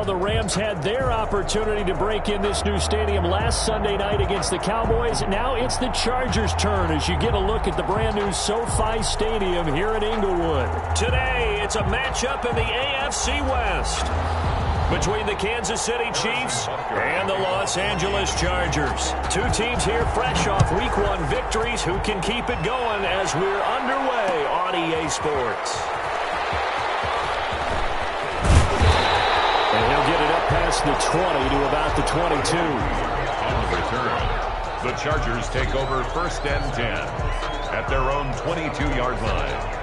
Well, the Rams had their opportunity to break in this new stadium last Sunday night against the Cowboys. Now it's the Chargers' turn as you get a look at the brand-new SoFi Stadium here in Inglewood. Today, it's a matchup in the AFC West between the Kansas City Chiefs and the Los Angeles Chargers. Two teams here fresh off Week 1 victories who can keep it going as we're underway on EA Sports. And he'll get it up past the 20 to about the 22. On the return, the Chargers take over 1st and 10 at their own 22-yard line.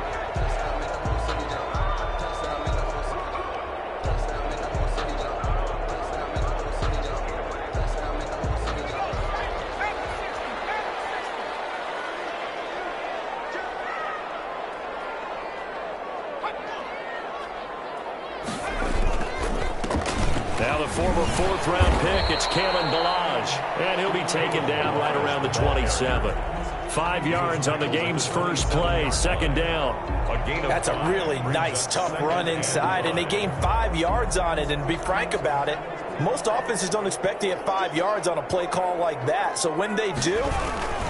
Now the former 4th-round pick, it's Kalen Ballage, and he'll be taken down right around the 27. 5 yards on the game's first play, 2nd down. That's a really nice, tough run inside, and they gained 5 yards on it. And to be frank about it, most offenses don't expect to get 5 yards on a play call like that. So when they do,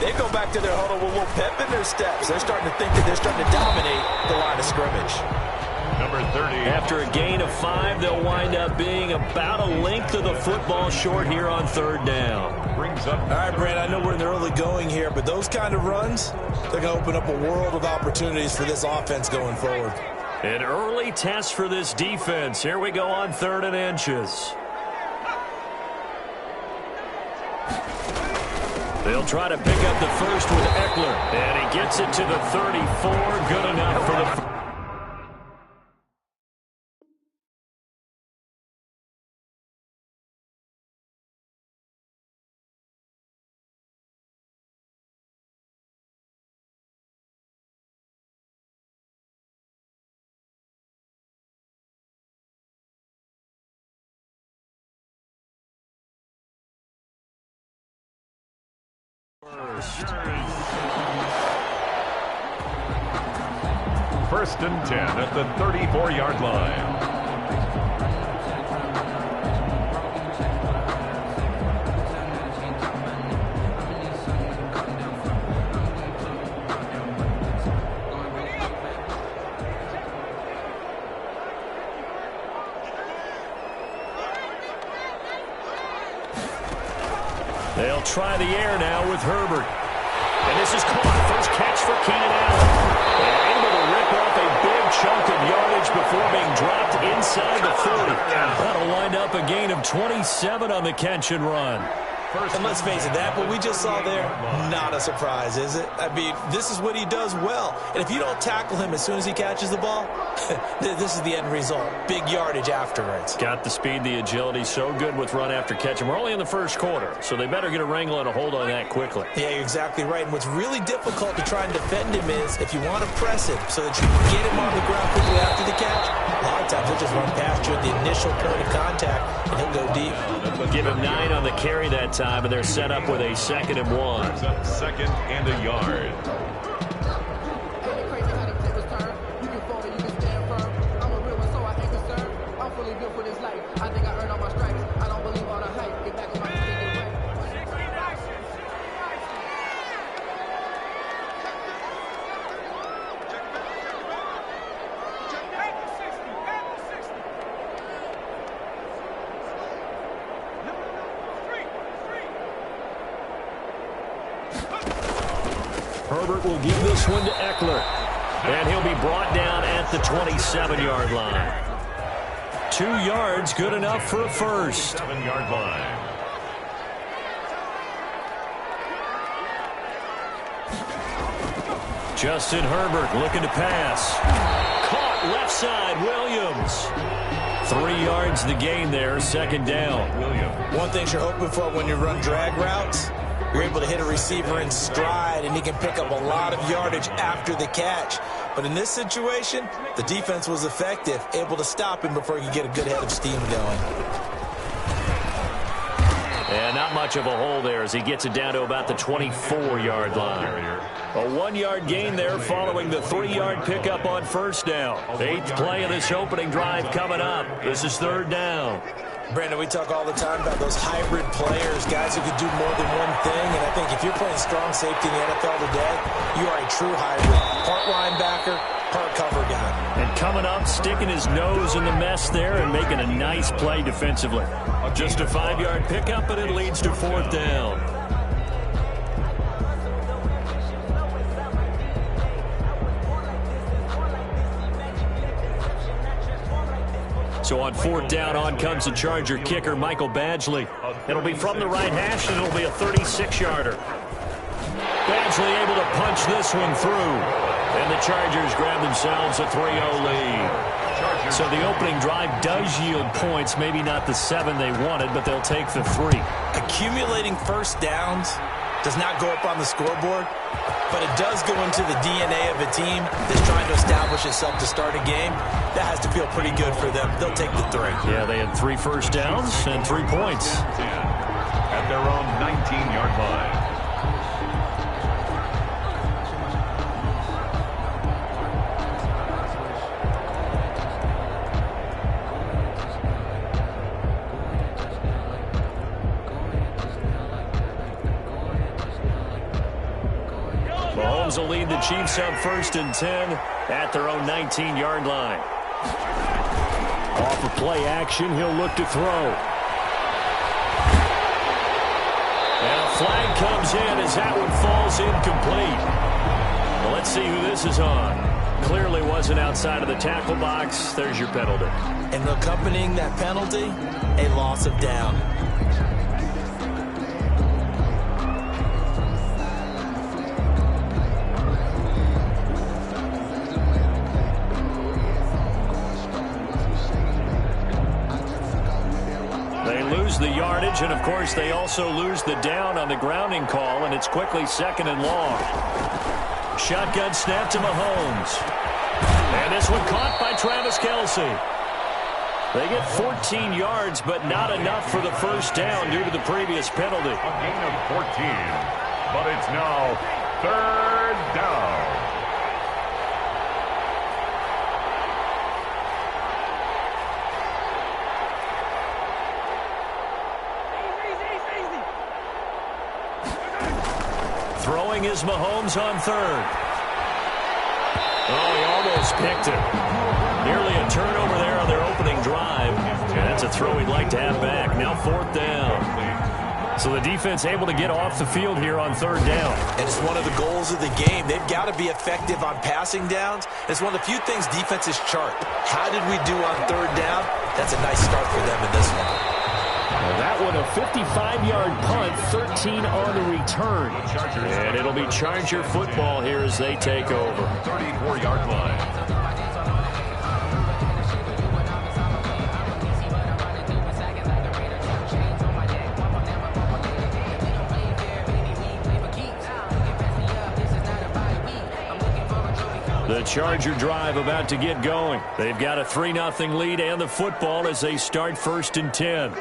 they go back to their huddle with a little pep in their steps. They're starting to think that they're starting to dominate the line of scrimmage. Number 30. After a gain of 5, they'll wind up being about a length of the football short here on 3rd down. Brings up. All right, Brad, I know we're in the early going here, but those kind of runs, they're going to open up a world of opportunities for this offense going forward. An early test for this defense. Here we go on 3rd and inches. They'll try to pick up the first with Eckler, and he gets it to the 34. Good enough for the... First and 10 at the 34-yard line. They'll try the air now with Herbert. And this is caught. First catch for Keenan Allen. And able to rip off a big chunk of yardage before being dropped inside the 40. That'll wind up a gain of 27 on the catch and run. And let's face it, that what we just saw there, not a surprise, is it? I mean, this is what he does well. And if you don't tackle him as soon as he catches the ball, this is the end result. Big yardage afterwards. Got the speed, the agility, so good with run after catch. And we're only in the first quarter, so they better get a wrangle and a hold on that quickly. Yeah, you're exactly right. And what's really difficult to try and defend him is if you want to press him so that you can get him on the ground quickly after the catch, a lot of times he'll just run past you at the initial point of contact, and he'll go deep. Give him 9 on the carry that time, and they're set up with a 2nd and 1. 2nd and a yard. Herbert will give this one to Eckler. And he'll be brought down at the 27-yard line. 2 yards, good enough for a first. 7-yard line. Justin Herbert looking to pass. Caught left side, Williams. 3 yards the gain there, 2nd down. Williams. One thing you're hoping for when you run drag routes, you're able to hit a receiver in stride, and he can pick up a lot of yardage after the catch. But in this situation, the defense was effective, able to stop him before he could get a good head of steam going. And not much of a hole there as he gets it down to about the 24-yard line. A 1-yard gain there following the 3-yard pickup on first down. 8th play of this opening drive coming up. This is 3rd down. Brandon, we talk all the time about those hybrid players, guys who could do more than one thing. And I think if you're playing strong safety in the NFL today, you are a true hybrid. Part linebacker, part cover guy. And coming up, sticking his nose in the mess there and making a nice play defensively. Just a 5-yard pickup, and it leads to 4th down. So on 4th down, on comes the Charger kicker, Michael Badgley. It'll be from the right hash, and it'll be a 36-yarder. Badgley able to punch this one through. And the Chargers grab themselves a 3-0 lead. So the opening drive does yield points, maybe not the 7 they wanted, but they'll take the 3. Accumulating first downs does not go up on the scoreboard, but it does go into the DNA of a team that's trying to establish itself to start a game. That has to feel pretty good for them. They'll take the 3. Yeah, they had 3 first downs and 3 points. At their own 19-yard line. Mahomes will lead the Chiefs up 1st and 10 at their own 19-yard line. Off of play action, he'll look to throw. And a flag comes in as that one falls incomplete. Well, let's see who this is on. Clearly wasn't outside of the tackle box. There's your penalty. And accompanying that penalty, a loss of down. The yardage, and of course they also lose the down on the grounding call, and it's quickly 2nd and long. Shotgun snap to Mahomes, and this one caught by Travis Kelce. They get 14 yards, but not enough for the first down due to the previous penalty. A gain of 14, but it's now 3rd down. Throwing is Mahomes on 3rd. Oh, he almost picked it. Nearly a turnover there on their opening drive. And that's a throw he'd like to have back. Now 4th down. So the defense able to get off the field here on 3rd down. And it's one of the goals of the game. They've got to be effective on passing downs. It's one of the few things defenses chart. How did we do on 3rd down? That's a nice start for them in this one. Well, that one a 55-yard punt, 13 on the return. And it'll be Charger football here as they take over. 34-yard line. The Charger drive about to get going. They've got a 3-0 lead and the football as they start 1st and 10.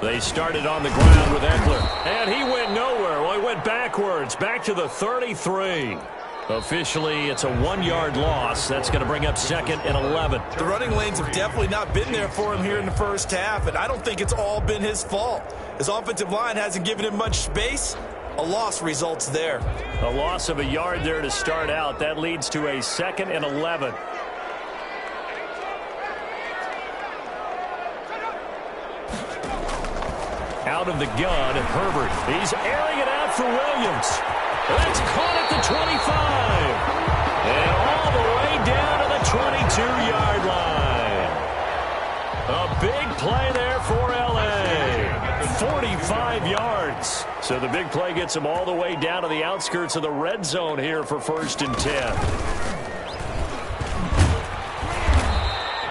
They started on the ground with Eckler, and he went nowhere. Well, he went backwards, back to the 33. Officially, it's a 1-yard loss. That's going to bring up 2nd and 11. The running lanes have definitely not been there for him here in the first half, and I don't think it's all been his fault. His offensive line hasn't given him much space. A loss results there. A loss of a yard there to start out. That leads to a 2nd and 11. Out of the gun, Herbert. He's airing it out for Williams. That's caught at the 25. And all the way down to the 22-yard line. A big play there for L.A. 45 yards. So the big play gets him all the way down to the outskirts of the red zone here for 1st and 10.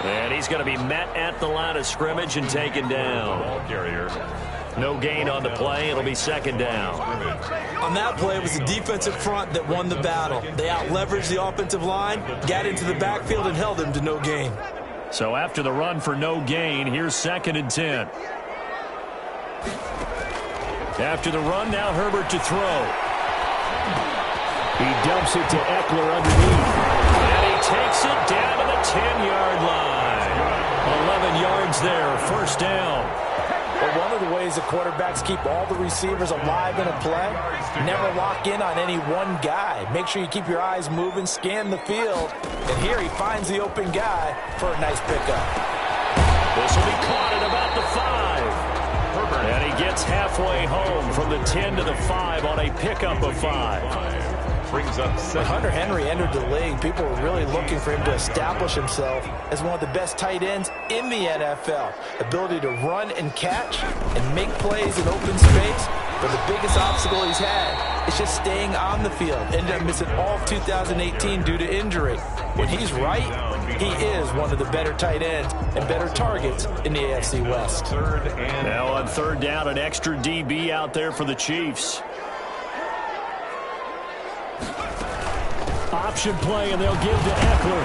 And he's going to be met at the line of scrimmage and taken down. Ball carrier. No gain on the play. It'll be 2nd down. On that play, it was the defensive front that won the battle. They out-leveraged the offensive line, got into the backfield, and held him to no gain. So after the run for no gain, here's 2nd and 10. After the run, now Herbert to throw. He dumps it to Eckler underneath. And he takes it down to the 10-yard line. 11 yards there, 1st down. Well, one of the ways the quarterbacks keep all the receivers alive in a play, never lock in on any one guy. Make sure you keep your eyes moving, scan the field. And here he finds the open guy for a nice pickup. This will be caught at about the 5. And he gets halfway home from the 10 to the 5 on a pickup of 5. Brings up when Hunter Henry entered the league, people were really looking for him to establish himself as one of the best tight ends in the NFL. Ability to run and catch and make plays in open space. But the biggest obstacle he's had is just staying on the field. Ended up missing all of 2018 due to injury. When he's right, he is one of the better tight ends and better targets in the AFC West. Now on 3rd down, an extra DB out there for the Chiefs. Option play, and they'll give to Eckler.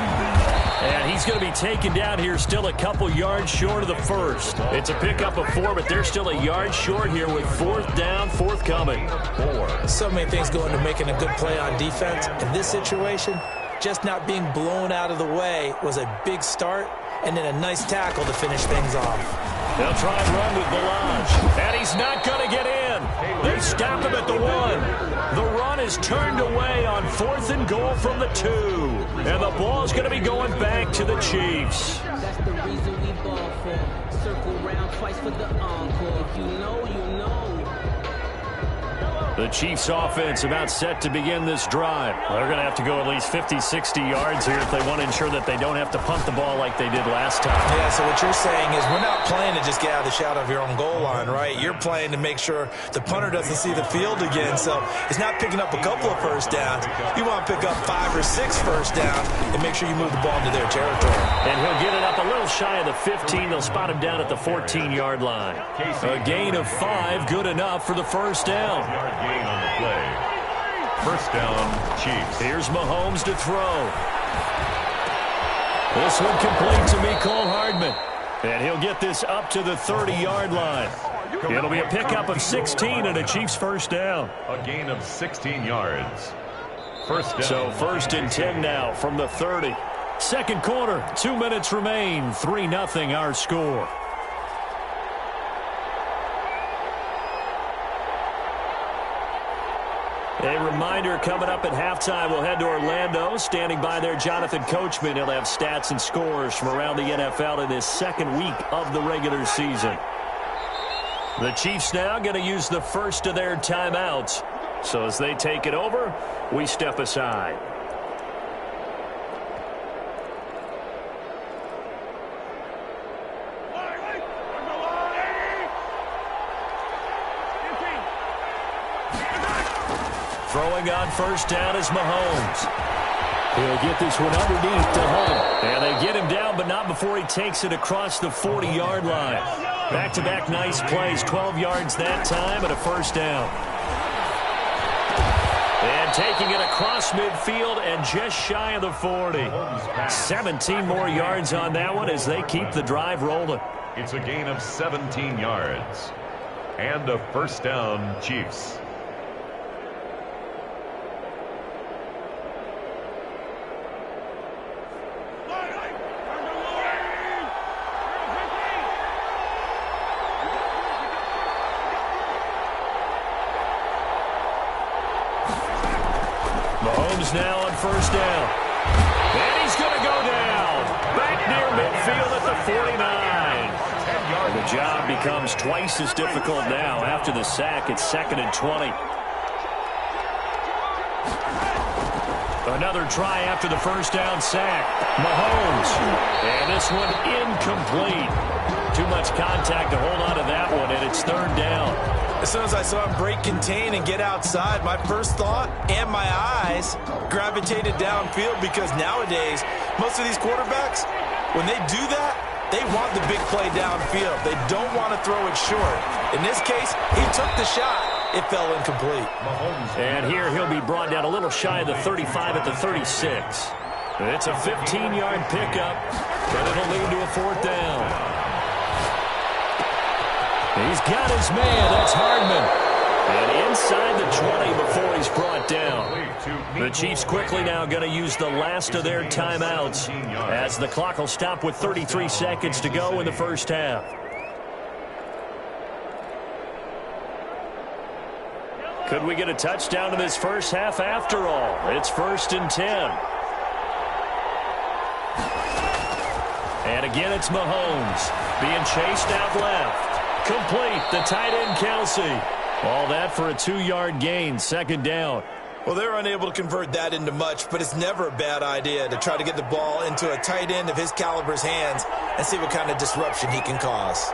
And he's going to be taken down here, still a couple yards short of the 1st. It's a pickup of 4, but they're still a yard short here with 4th down, forthcoming. 4. So many things go into making a good play on defense. In this situation, just not being blown out of the way was a big start, and then a nice tackle to finish things off. They'll try and run with Balaj, and he's not going to get in. They stop him at the 1. The run is turned away on 4th and goal from the 2. And the ball is going to be going back to the Chiefs. That's the reason we ball for. Circle round twice for the encore. If you know, you know. The Chiefs offense about set to begin this drive. They're going to have to go at least 50, 60 yards here if they want to ensure that they don't have to punt the ball like they did last time. Yeah, so what you're saying is we're not playing to just get out of the shadow of your own goal line, right? You're playing to make sure the punter doesn't see the field again. So it's not picking up a couple of 1st downs. You want to pick up 5 or 6 1st downs and make sure you move the ball into their territory. And he'll get it up a little shy of the 15. They'll spot him down at the 14-yard line. A gain of 5, good enough for the 1st down. Gain on the play. 1st down, Chiefs. Here's Mahomes to throw. This one complete to Mecole Hardman. And he'll get this up to the 30-yard line. It'll be a pickup of 16 and a Chiefs 1st down. A gain of 16 yards. 1st down. So 1st and 10 now from the 30. 2nd quarter, 2 minutes remain. 3-0 our score. A reminder coming up at halftime, we'll head to Orlando. Standing by there, Jonathan Coachman. He'll have stats and scores from around the NFL in this 2nd week of the regular season. The Chiefs now going to use the first of their timeouts. So as they take it over, we step aside. Throwing on 1st down is Mahomes. He'll get this one underneath to Hunt. And they get him down, but not before he takes it across the 40-yard line. Back-to-back nice plays, 12 yards that time, and a 1st down. And taking it across midfield and just shy of the 40. 17 more yards on that one as they keep the drive rolling. It's a gain of 17 yards. And a 1st down, Chiefs. Mahomes now on 1st down. And he's going to go down. Back near midfield at the 49. And the job becomes twice as difficult now. After the sack, it's 2nd and 20. Another try after the 1st down sack. Mahomes. And this one incomplete. Too much contact to hold on to that one, and it's 3rd down. As soon as I saw him break contain and get outside, my first thought and my eyes gravitated downfield, because nowadays, most of these quarterbacks, when they do that, they want the big play downfield. They don't want to throw it short. In this case, he took the shot. It fell incomplete. And here he'll be brought down a little shy of the 35 at the 36. It's a 15-yard pickup, but It'll lead to a 4th down. He's got his man. That's Hardman. And inside the 20 before he's brought down. The Chiefs quickly now going to use the last of their timeouts as the clock will stop with 33 seconds to go in the first half. Could we get a touchdown in this first half after all? It's 1st and 10. And again, it's Mahomes being chased out left. Complete. The tight end, Kelsey. All that for a 2-yard gain, 2nd down. Well, they're unable to convert that into much, but it's never a bad idea to try to get the ball into a tight end of his caliber's hands and see what kind of disruption he can cause.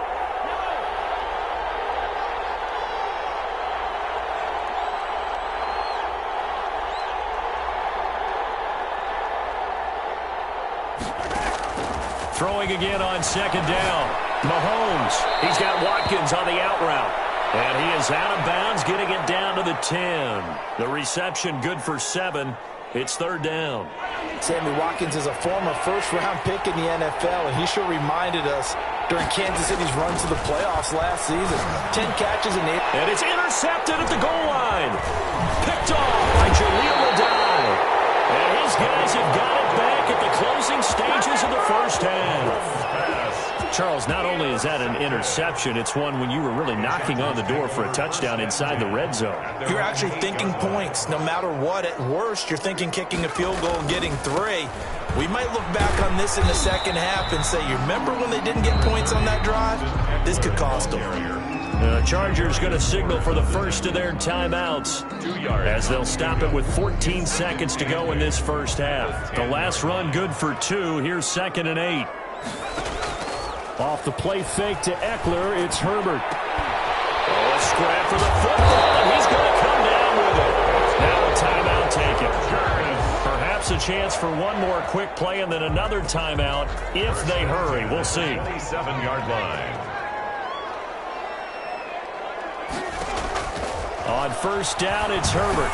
Throwing again on 2nd down. Mahomes. He's got Watkins on the out route. And he is out of bounds, getting it down to the 10. The reception good for 7. It's 3rd down. Sammy Watkins is a former first-round pick in the NFL, and he sure reminded us during Kansas City's run to the playoffs last season. 10 catches and 8. And it's intercepted at the goal line. Picked off by Jaleel Adai. And his guys have got it back at the closing stages of the first half. Charles, not only is that an interception, it's one when you were really knocking on the door for a touchdown inside the red zone. You're actually thinking points. No matter what, at worst, you're thinking kicking a field goal and getting 3. We might look back on this in the second half and say, you remember when they didn't get points on that drive? This could cost them. The Chargers going to signal for the first of their timeouts as they'll stop it with 14 seconds to go in this first half. The last run good for 2. Here's 2nd and 8. Off the play fake to Eckler, it's Herbert. Oh, a scrap for the football, and he's going to come down with it. Now a timeout taken. Perhaps a chance for one more quick play and then another timeout if they hurry. We'll see. 27-yard line. On 1st down, it's Herbert.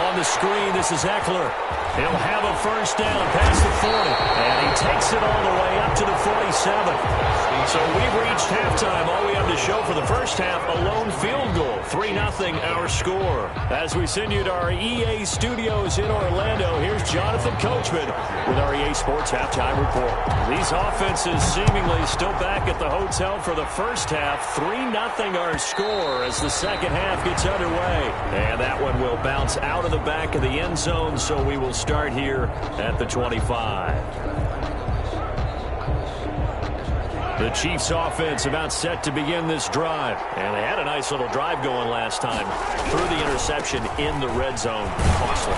On the screen, this is Eckler. He'll have a 1st down past the 40. And he takes it all the way up to the 47. So we've reached halftime. All we have to show for the first half, a lone field goal. 3-0 our score. As we send you to our EA studios in Orlando, here's Jonathan Coachman with our EA Sports Halftime Report. These offenses seemingly still back at the hotel for the first half. 3-0 our score as the second half gets underway. And that one will bounce out of the back of the end zone, so we will start here at the 25. The Chiefs offense about set to begin this drive. And they had a nice little drive going last time. Threw the interception in the red zone. Costly.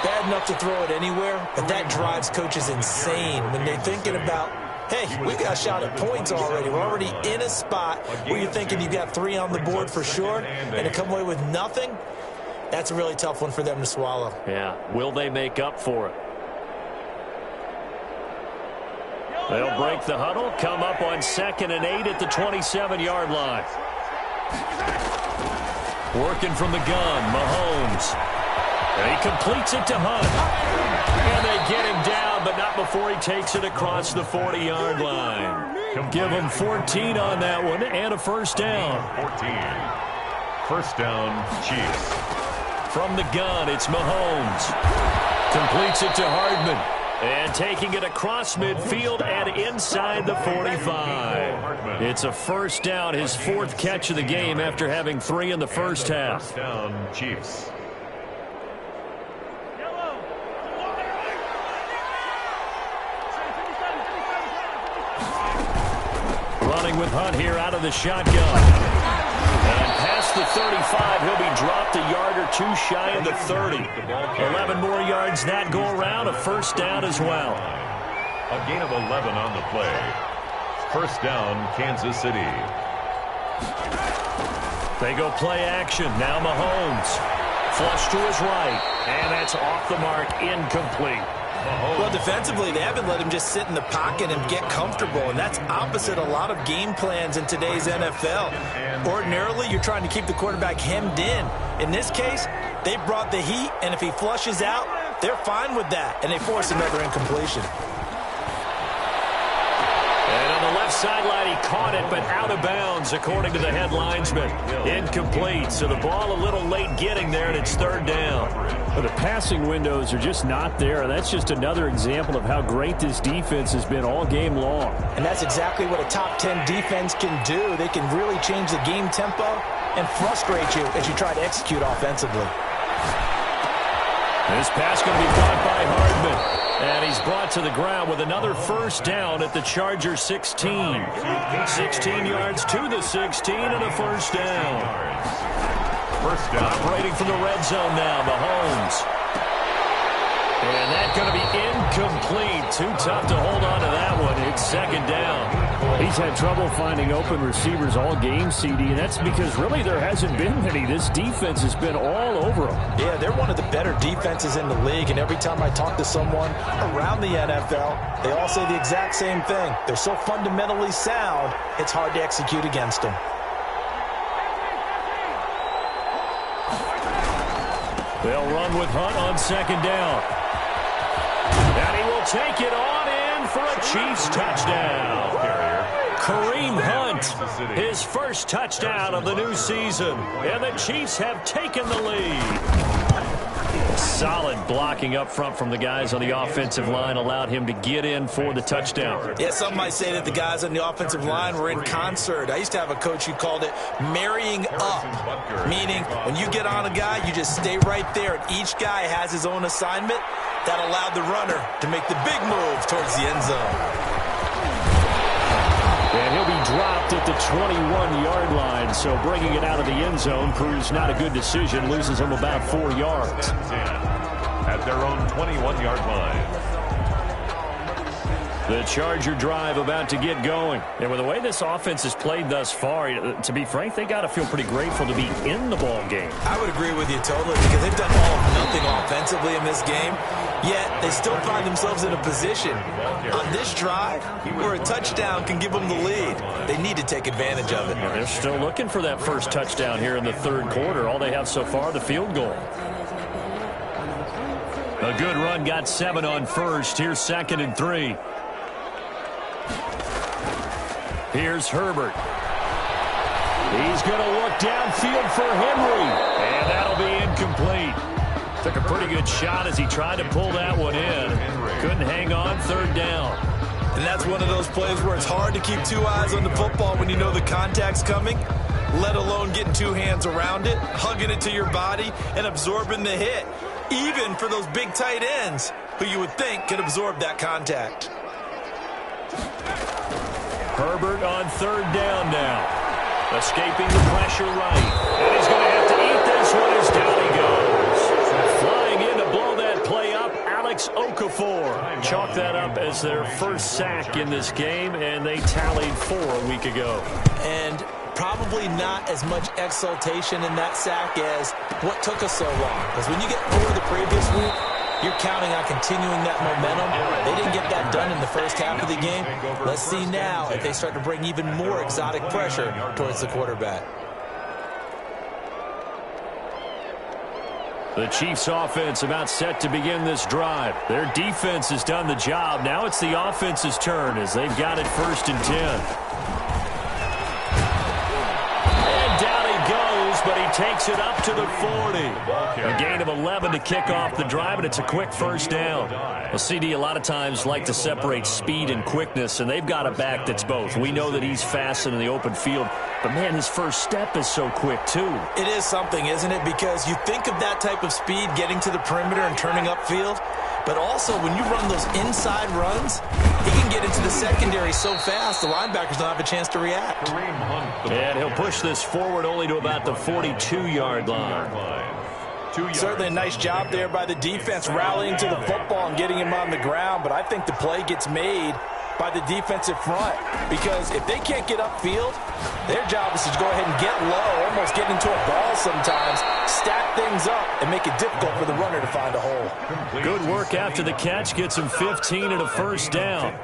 Bad enough to throw it anywhere, but that drives coaches insane when they're thinking about, hey, we got a shot at points already. We're already in a spot where you're thinking you got 3 on the board for sure, and to come away with nothing, that's a really tough one for them to swallow. Yeah, will they make up for it? They'll break the huddle, come up on 2nd and 8 at the 27-yard line. Working from the gun, Mahomes. And he completes it to Hunt. And they get him down, but not before he takes it across the 40-yard line. Give him 14 on that one and a 1st down. 14. 1st down, Chiefs. From the gun, it's Mahomes. Completes it to Hardman. And taking it across midfield and inside the 45. It's a 1st down, his 4th catch of the game after having 3 in the first half. 1st down, Chiefs. Running with Hunt here out of the shotgun. And past the 35, he'll be dropped a yard or 2 shy of the 30. 11 more yards that go around, a 1st down as well. A gain of 11 on the play. 1st down, Kansas City. They go play action. Now Mahomes. Flush to his right. And that's off the mark, incomplete. Well, defensively, they haven't let him just sit in the pocket and get comfortable, and that's opposite a lot of game plans in today's NFL. Ordinarily, you're trying to keep the quarterback hemmed in. In this case, they brought the heat, and if he flushes out, they're fine with that, and they force another incompletion. sideline. He caught it, but out of bounds, according to the head linesman. Incomplete, so the ball a little late getting there, and it's third down. Well, the passing windows are just not there, and that's just another example of how great this defense has been all game long. And that's exactly what a top 10 defense can do. They can really change the game tempo and frustrate you as you try to execute offensively. This pass going to be caught by Hardman. And he's brought to the ground with another first down at the Chargers 16. 16 yards to the 16 and a first down. First down. Operating from the red zone now, Mahomes. And that's going to be incomplete. Too tough to hold on to that one. It's second down. He's had trouble finding open receivers all game, CD, and that's because really there hasn't been many. This defense has been all over them. Yeah, they're one of the better defenses in the league, and every time I talk to someone around the NFL, they all say the exact same thing. They're so fundamentally sound, it's hard to execute against them. They'll run with Hunt on second down. And he will take it on in for a Chiefs touchdown. Kareem Hunt, his first touchdown of the new season. And the Chiefs have taken the lead. Solid blocking up front from the guys on the offensive line allowed him to get in for the touchdown. Yeah, some might say that the guys on the offensive line were in concert. I used to have a coach who called it marrying up, meaning when you get on a guy, you just stay right there, and each guy has his own assignment. That allowed the runner to make the big move towards the end zone. And he'll be dropped at the 21-yard line, so bringing it out of the end zone proves not a good decision, loses him about 4 yards. At their own 21-yard line. The Charger drive about to get going. And with the way this offense has played thus far, to be frank, they got to feel pretty grateful to be in the ball game. I would agree with you totally, because they've done all of nothing offensively in this game, yet they still find themselves in a position on this drive where a touchdown can give them the lead. They need to take advantage of it. And they're still looking for that first touchdown here in the third quarter. All they have so far, the field goal. A good run, got 7 on first. Here's 2nd and 3. Here's Herbert. He's going to look downfield for Henry. And that'll be incomplete. Took a pretty good shot as he tried to pull that one in. Couldn't hang on, third down. And that's one of those plays where it's hard to keep 2 eyes on the football when you know the contact's coming, let alone getting 2 hands around it, hugging it to your body, and absorbing the hit. Even for those big tight ends who you would think could absorb that contact. Herbert on third down now. Escaping the pressure right. And he's going to have to eat this one as down he goes. Flying in to blow that play up, Alex Okafor. Chalk that up as their first sack in this game, and they tallied 4 a week ago. And probably not as much exultation in that sack as what took us so long. Because when you get 4 the previous week, you're counting on continuing that momentum. They didn't get that done in the first half of the game. Let's see now if they start to bring even more exotic pressure towards the quarterback. The Chiefs offense about set to begin this drive. Their defense has done the job. Now it's the offense's turn as they've got it 1st and 10. But he takes it up to the 40. A gain of 11 to kick off the drive, and it's a quick first down. Well, CD a lot of times like to separate speed and quickness, and they've got a back that's both. We know that he's fast in the open field, but, man, his first step is so quick, too. It is something, isn't it? Because you think of that type of speed getting to the perimeter and turning upfield, but also when you run those inside runs, he can get into the secondary so fast the linebackers don't have a chance to react. And he'll push this forward only to about the 42-yard line. Certainly a nice job there by the defense rallying to the football and getting him on the ground, but I think the play gets made by the defensive front, because if they can't get upfield, their job is to go ahead and get low, almost get into a ball sometimes, stack things up, and make it difficult for the runner to find a hole. Good work after the catch, gets him 15 and a first down.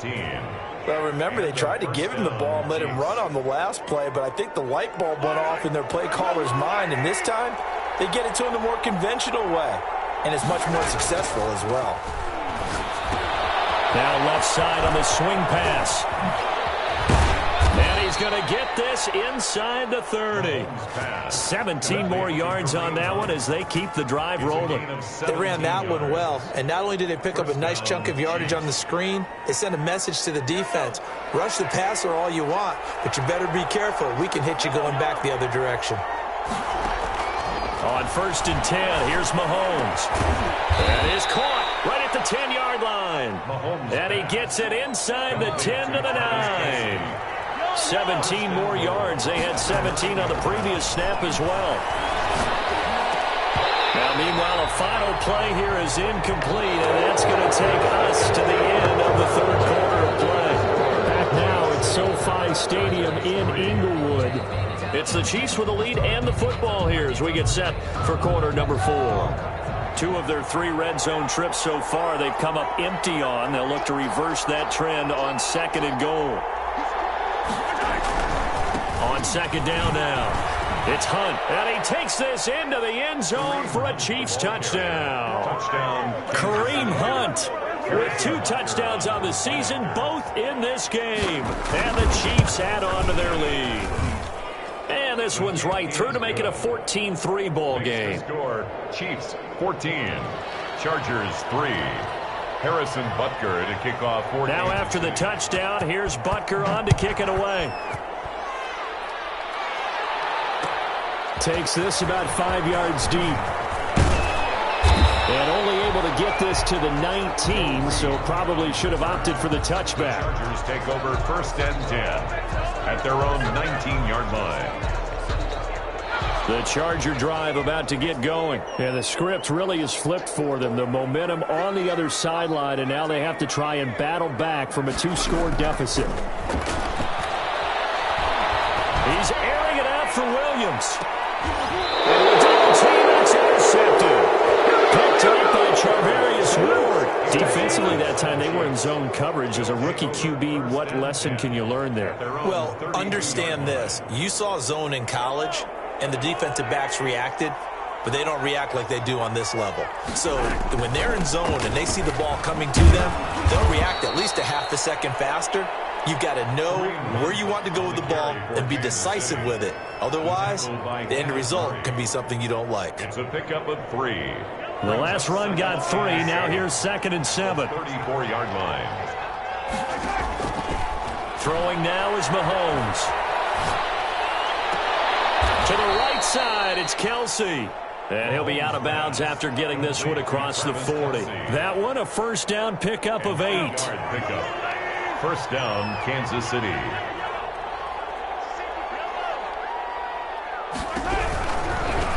Well, remember, they tried to give him the ball and let him run on the last play, but I think the light bulb went off in their play caller's mind, and this time they get it to him the more conventional way, and it's much more successful as well. Now left side on the swing pass. And he's going to get this inside the 30. 17 more yards on that one as they keep the drive rolling. They ran that one well, and not only did they pick up a nice chunk of yardage on the screen, they sent a message to the defense. Rush the passer all you want, but you better be careful. We can hit you going back the other direction. On 1st and 10, here's Mahomes. That is caught right at the 10-yard line. And he gets it inside the 10 to the 9. 17 more yards. They had 17 on the previous snap as well. Now, meanwhile, a final play here is incomplete, and that's going to take us to the end of the 3rd quarter of play. Back now at SoFi Stadium in Inglewood. It's the Chiefs with the lead and the football here as we get set for quarter number 4. 2 of their 3 red zone trips so far they've come up empty on. They'll look to reverse that trend on 2nd and goal. On 2nd down now, it's Hunt, and he takes this into the end zone for a Chiefs touchdown. Kareem Hunt with 2 touchdowns on the season, both in this game. And the Chiefs add on to their lead. And this one's right through to make it a 14-3 ball game. Score, Chiefs 14, Chargers 3. Harrison Butker to kick off 14. Now after the touchdown, here's Butker on to kick it away. Takes this about 5 yards deep. And only able to get this to the 19, so probably should have opted for the touchback. Chargers take over 1st and 10 at their own 19-yard line. The Charger drive about to get going. And the script really is flipped for them. The momentum on the other sideline, and now they have to try and battle back from a 2-score deficit. He's airing it out for Williams. And the double team, it's intercepted. Picked up by Charvarius Ward. Defensively that time, they were in zone coverage. As a rookie QB, what lesson can you learn there? Well, understand this. You saw zone in college, and the defensive backs reacted, but they don't react like they do on this level. So when they're in zone and they see the ball coming to them, they'll react at least a half a second faster. You've got to know where you want to go with the ball and be decisive with it. Otherwise, the end result can be something you don't like. It's a pickup of 3. The last run got 3. Now here's 2nd and 7. 34-yard line. Throwing now is Mahomes. To the right side, it's Kelsey. And he'll be out of bounds after getting this one across the 40. That one, a 1st down pickup of 8. Pickup. 1st down, Kansas City.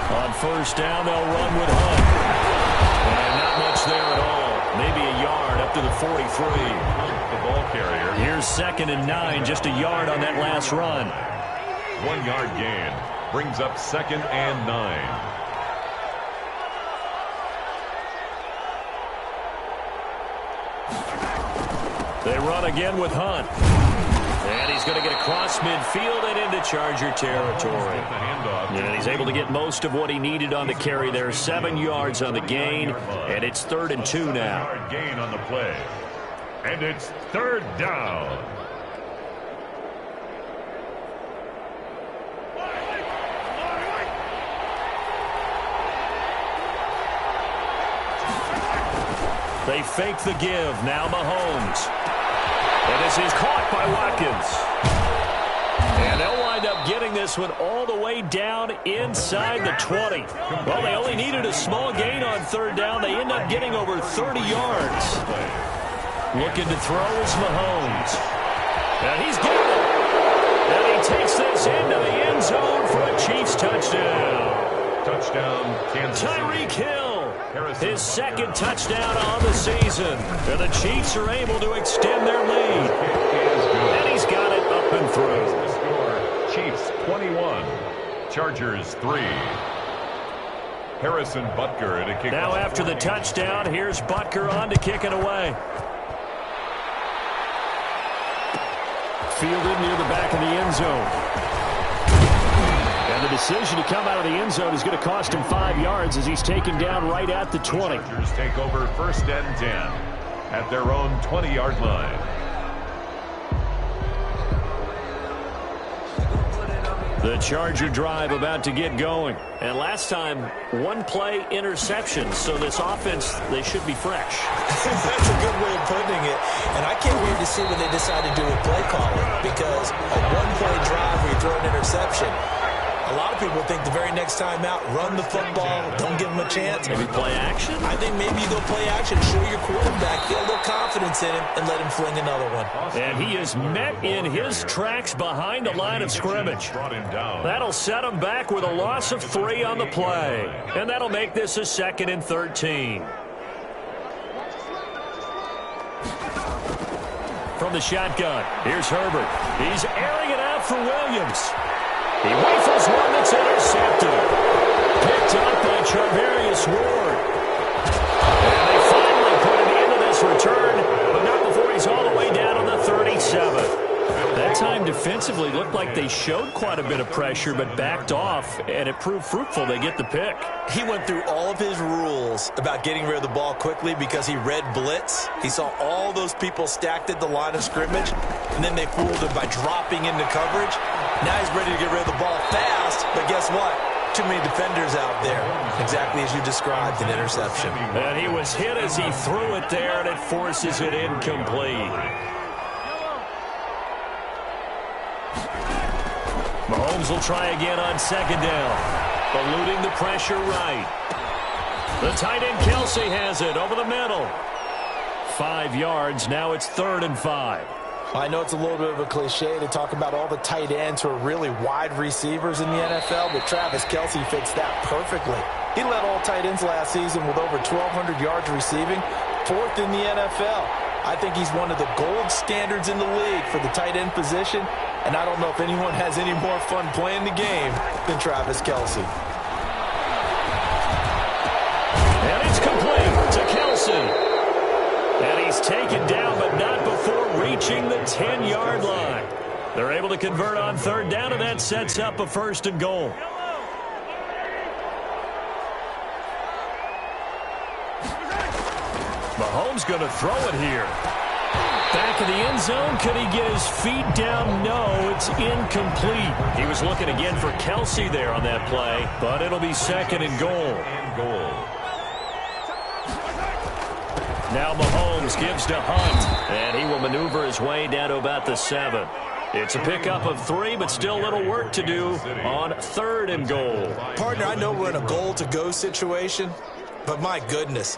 On 1st down, they'll run with Hunt. And not much there at all. Maybe a yard up to the 43. The ball carrier. Here's 2nd and 9, just a yard on that last run. 1-yard gain brings up 2nd and 9. They run again with Hunt. And he's going to get across midfield and into Charger territory. And he's able to get most of what he needed on the carry there. 7 yards on the gain, and it's 3rd and 2 now. Gain on the play. And it's 3rd down. They fake the give. Now Mahomes. And this is caught by Watkins. And they'll wind up getting this one all the way down inside the 20. Well, they only needed a small gain on 3rd down. They end up getting over 30 yards. Looking to throw is Mahomes. And he's got it. And he takes this into the end zone for a Chiefs touchdown. Touchdown, Kansas City. Tyreek Hill. His 2nd touchdown on the season. And the Chiefs are able to extend their lead. And he's got it up and through. Chiefs 21, Chargers 3. Harrison Butker to kick. Now after the touchdown, here's Butker on to kick it away. Fielded near the back of the end zone. And the decision to come out of the end zone is going to cost him 5 yards as he's taken down right at the 20. The Chargers take over 1st and 10 at their own 20-yard line. The Charger drive about to get going. And last time, one play interception. So this offense, they should be fresh. That's a good way of putting it. And I can't wait to see what they decide to do with play calling. Because a one-play drive where you throw an interception, a lot of people think the very next time out, run the football, don't give them a chance. Maybe play action? I think maybe you go play action, show your quarterback, get a little confidence in him, and let him fling another one. And he is met in his tracks behind the line of scrimmage. That'll set him back with a loss of 3 on the play. And that'll make this a 2nd and 13. From the shotgun, here's Herbert. He's airing it out for Williams. He rifles one that's intercepted. Picked up by Charvarius Ward. And they finally put an end to this return, but not before he's all the way down on the 37. That time defensively looked like they showed quite a bit of pressure, but backed off, and it proved fruitful. They get the pick. He went through all of his rules about getting rid of the ball quickly because he read blitz. He saw all those people stacked at the line of scrimmage, and then they fooled him by dropping into coverage. Now he's ready to get rid of the ball fast, but guess what? Too many defenders out there. Exactly as you described, an interception. And he was hit as he threw it there, and it forces it incomplete. Mahomes will try again on 2nd down. Eluding the pressure right. The tight end Kelsey has it over the middle. 5 yards. Now it's 3rd and 5. I know it's a little bit of a cliche to talk about all the tight ends who are really wide receivers in the NFL, but Travis Kelsey fits that perfectly. He led all tight ends last season with over 1,200 yards receiving, 4th in the NFL. I think he's one of the gold standards in the league for the tight end position, and I don't know if anyone has any more fun playing the game than Travis Kelsey. And it's complete to Kelsey. And he's taken down, but not before reaching the 10-yard line. They're able to convert on 3rd down, and that sets up a 1st and goal. Mahomes going to throw it here. Back of the end zone. Could he get his feet down? No, it's incomplete. He was looking again for Kelsey there on that play, but it'll be 2nd and goal. Now Mahomes gives to Hunt, and he will maneuver his way down to about the 7. It's a pickup of 3, but still a little work to do on 3rd and goal. Partner, I know we're in a goal-to-go situation, but my goodness,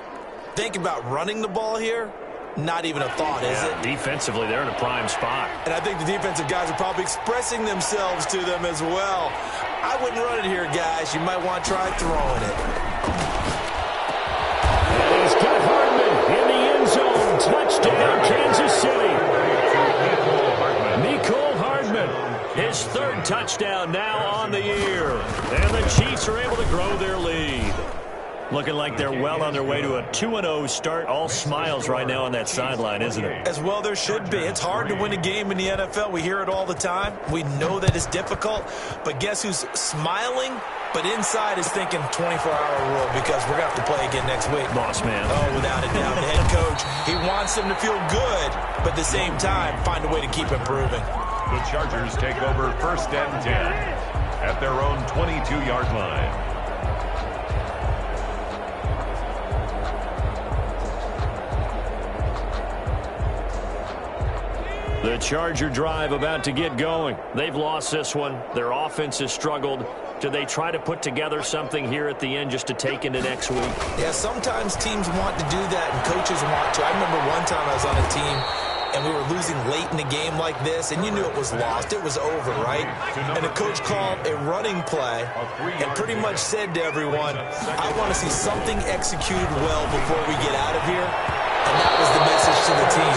think about running the ball here. Not even a thought, is it? Defensively, they're in a prime spot. And I think the defensive guys are probably expressing themselves to them as well. I wouldn't run it here, guys. You might want to try throwing it. And he's got Hardman in the end zone. Touchdown, Kansas City. Nicole Hardman, his 3rd touchdown now on the year. And the Chiefs are able to grow their lead. Looking like they're well on their way to a 2-0 start. All smiles right now on that sideline, isn't it? As well there should be. It's hard to win a game in the NFL. We hear it all the time. We know that it's difficult. But guess who's smiling? But inside is thinking 24-hour rule because we're going to have to play again next week. Boss man. Oh, without a doubt. The head coach, he wants them to feel good, but at the same time, find a way to keep improving. The Chargers take over 1st and 10 at their own 22-yard line. The Charger drive about to get going. They've lost this one. Their offense has struggled. Do they try to put together something here at the end just to take into next week? Yeah, sometimes teams want to do that and coaches want to. I remember one time I was on a team and we were losing late in a game like this, and you knew it was lost. It was over, right? And the coach called a running play and pretty much said to everyone, I want to see something executed well before we get out of here. And that was the message to the team.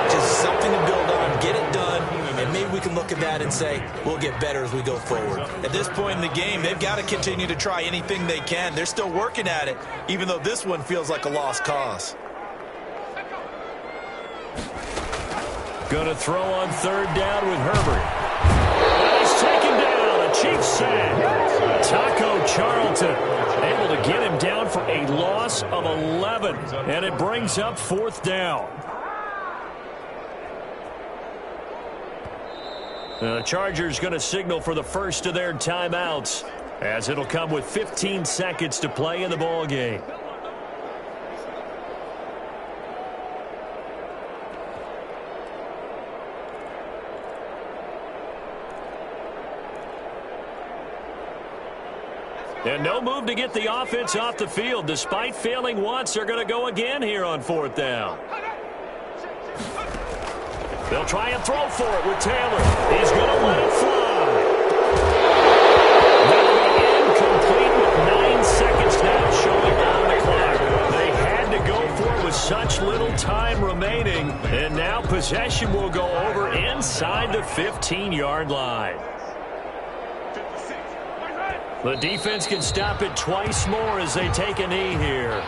Just something to build on, get it done, and maybe we can look at that and say, we'll get better as we go forward. At this point in the game, they've got to continue to try anything they can. They're still working at it, even though this one feels like a lost cause. Going to throw on 3rd down with Herbert. And he's taken down. A Chiefs sack. Taco Charlton able to get him down for a loss of 11. And it brings up 4th down. The Chargers going to signal for the first of their timeouts, as it'll come with 15 seconds to play in the ball game. And no move to get the offense off the field. Despite failing once, they're going to go again here on 4th down. They'll try and throw for it with Taylor. He's going to let it fly. That'll be incomplete with 9 seconds now showing on the clock. They had to go for it with such little time remaining. And now possession will go over inside the 15-yard line. The defense can stop it twice more as they take a knee here.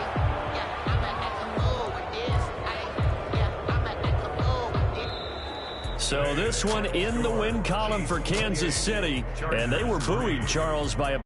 So this one in the win column for Kansas City, and they were buoyed, Charles, by a